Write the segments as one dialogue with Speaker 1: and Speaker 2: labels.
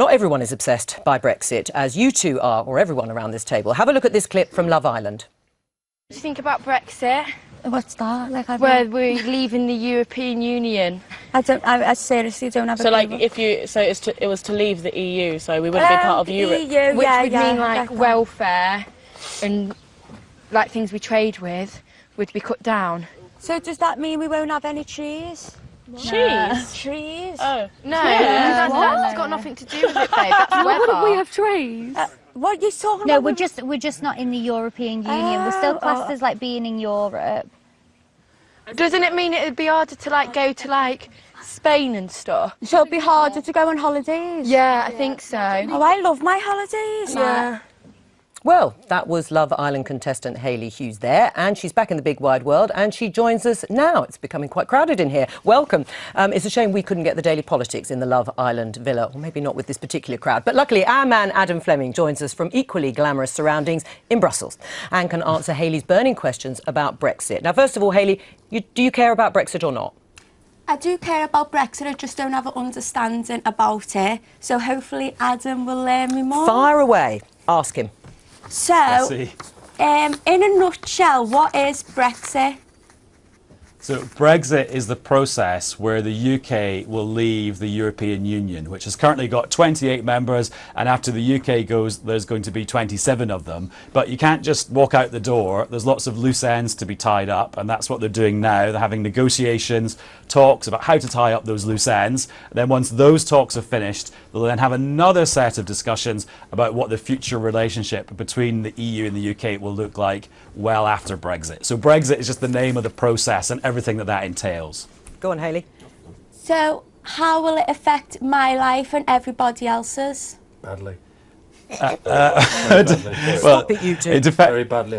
Speaker 1: not everyone is obsessed by Brexit, as you two are, or everyone around this table. Have a look at this clip from Love Island.
Speaker 2: What do you think about Brexit?
Speaker 3: What's that? Like,
Speaker 2: where we're leaving the European Union.
Speaker 3: I seriously don't have a
Speaker 2: So,
Speaker 3: clue.
Speaker 2: like, it was to leave the EU, so we wouldn't be part of Europe.
Speaker 3: EU,
Speaker 2: which
Speaker 3: yeah,
Speaker 2: would
Speaker 3: yeah,
Speaker 2: mean, like, welfare and, like, things we trade with would be cut down.
Speaker 3: So does that mean we won't have any trees?
Speaker 2: Cheese?
Speaker 3: Trees?
Speaker 2: Oh. No, that's got nothing to do with it, babe. That's weather.
Speaker 4: Wouldn't we have trees?
Speaker 3: What are you talking
Speaker 5: No,
Speaker 3: about?
Speaker 5: we're just not in the European Union. We're still classed as like being in Europe.
Speaker 2: Doesn't it mean it would be harder to, like, go to, like, Spain and stuff?
Speaker 3: So it'll be harder to go on holidays?
Speaker 2: Yeah, I think so.
Speaker 3: Oh, I love my holidays.
Speaker 2: Yeah.
Speaker 1: Well, that was Love Island contestant Hayley Hughes there, and she's back in the big wide world, and she joins us now. It's becoming quite crowded in here. Welcome. It's a shame we couldn't get the daily politics in the Love Island villa, or maybe not with this particular crowd. But luckily, our man Adam Fleming joins us from equally glamorous surroundings in Brussels and can answer Hayley's burning questions about Brexit. Now, first of all, Hayley, do you care about Brexit or not?
Speaker 3: I do care about Brexit, I just don't have an understanding about it. So hopefully Adam will learn me more.
Speaker 1: Fire away. Ask him.
Speaker 3: So, in a nutshell, what is Brexit?
Speaker 6: So Brexit is the process where the UK will leave the European Union, which has currently got 28 members, and after the UK goes, there's going to be 27 of them. But you can't just walk out the door. There's lots of loose ends to be tied up, and that's what they're doing now. They're having negotiations, talks about how to tie up those loose ends. And then once those talks are finished, they'll then have another set of discussions about what the future relationship between the EU and the UK will look like well after Brexit. So Brexit is just the name of the process and everything that entails.
Speaker 1: Go on, Hayley.
Speaker 3: So, how will it affect my life and everybody else's?
Speaker 7: Badly.
Speaker 1: Stop it, you two.
Speaker 7: Very badly.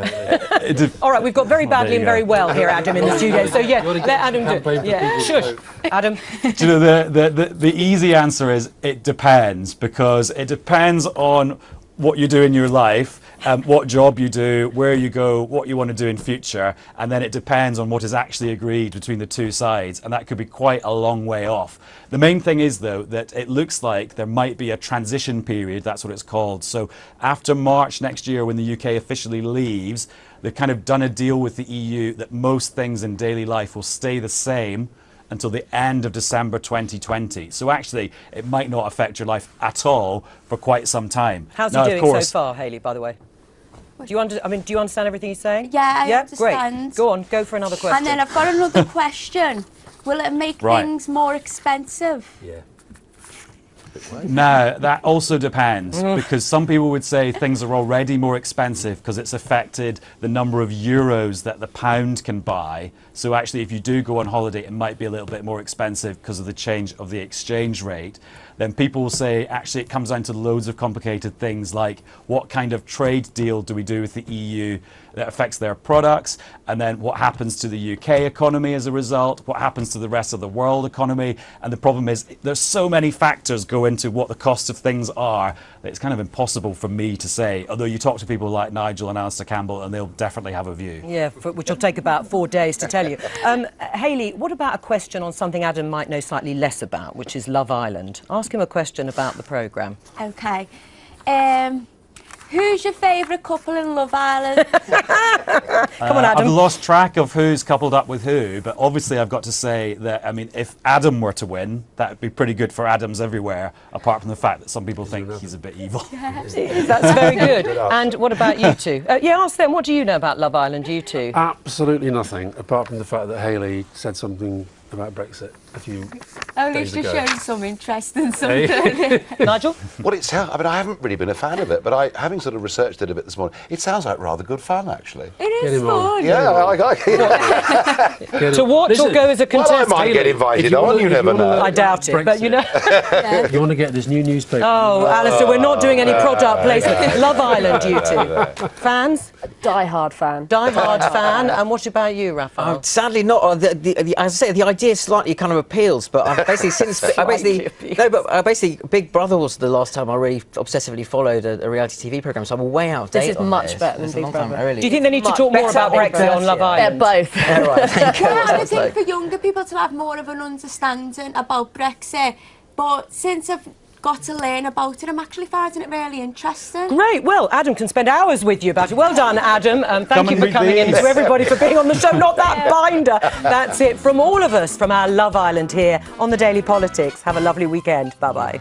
Speaker 1: All right, we've got very badly and very well here, Adam, in the studio. So, yeah, let Adam do it. Yeah, shush. Adam.
Speaker 6: Do you know, the easy answer is it depends, because it depends on what you do in your life, what job you do, where you go, what you want to do in future, and then it depends on what is actually agreed between the two sides, and that could be quite a long way off. The main thing is, though, that it looks like there might be a transition period, that's what it's called. So after March next year, when the UK officially leaves, they've kind of done a deal with the EU that most things in daily life will stay the same until the end of December 2020. So actually, it might not affect your life at all for quite some time.
Speaker 1: How's he doing so far, Hayley, by the way? Do you understand everything he's saying?
Speaker 3: Yeah, I understand.
Speaker 1: Great. Go on, go for another question.
Speaker 3: And then I've got another question. Will it make things more expensive?
Speaker 7: Yeah.
Speaker 6: No, that also depends, because some people would say things are already more expensive because it's affected the number of euros that the pound can buy. So actually, if you do go on holiday, it might be a little bit more expensive because of the change of the exchange rate. Then people will say, actually, it comes down to loads of complicated things like what kind of trade deal do we do with the EU that affects their products, and then what happens to the UK economy as a result, what happens to the rest of the world economy. And the problem is there's so many factors go into what the cost of things are that it's kind of impossible for me to say, although you talk to people like Nigel and Alistair Campbell and they'll definitely have a view.
Speaker 1: Yeah, which will take about 4 days to tell you. Hayley, what about a question on something Adam might know slightly less about, which is Love Island? Ask him a question about the programme.
Speaker 3: Okay. Who's your favourite couple in Love Island?
Speaker 1: Come on, Adam.
Speaker 6: I've lost track of who's coupled up with who, but obviously I've got to say that, I mean, if Adam were to win, that would be pretty good for Adams everywhere, apart from the fact that some people think he's a bit evil.
Speaker 1: That's very good. And what about you two? Yeah, ask them, what do you know about Love Island, you two?
Speaker 7: Absolutely nothing, apart from the fact that Hayley said something about Brexit a few days ago.
Speaker 3: Showing some interest in something.
Speaker 1: Nigel?
Speaker 8: Well, I mean, I haven't really been a fan of it, but having sort of researched it a bit this morning, it sounds like rather good fun, actually.
Speaker 3: It is fun.
Speaker 8: Yeah, I like it.
Speaker 1: To watch or go as a contestant?
Speaker 8: Well, I might get invited on, you never know.
Speaker 1: I doubt it, but you know.
Speaker 7: You want to get this new newspaper?
Speaker 1: Oh, Alistair, we're not doing any product placement. Love Island, you two. Fans?
Speaker 4: Die-hard fan.
Speaker 1: Die-hard fan. And what about you, Raphael?
Speaker 9: Sadly not. As I say, the idea slightly kind of appeals, but I've basically Big Brother was the last time I really obsessively followed a reality TV programme, so I'm way out of date.
Speaker 4: This is much better than Big Brother.
Speaker 1: Do you think they need to talk more about Brexit on Love Island?
Speaker 4: Both.
Speaker 9: Yeah, right. Thank you.
Speaker 3: I think for younger people to have more of an understanding about Brexit, but since I've got to learn about it. I'm actually finding it really interesting.
Speaker 1: Great. Well, Adam can spend hours with you about it. Well done, Adam. Thank you for
Speaker 8: read
Speaker 1: coming in.
Speaker 8: these.
Speaker 1: To everybody for being on the show. Not that binder. That's it from all of us from our Love Island here on the Daily Politics. Have a lovely weekend. Bye-bye.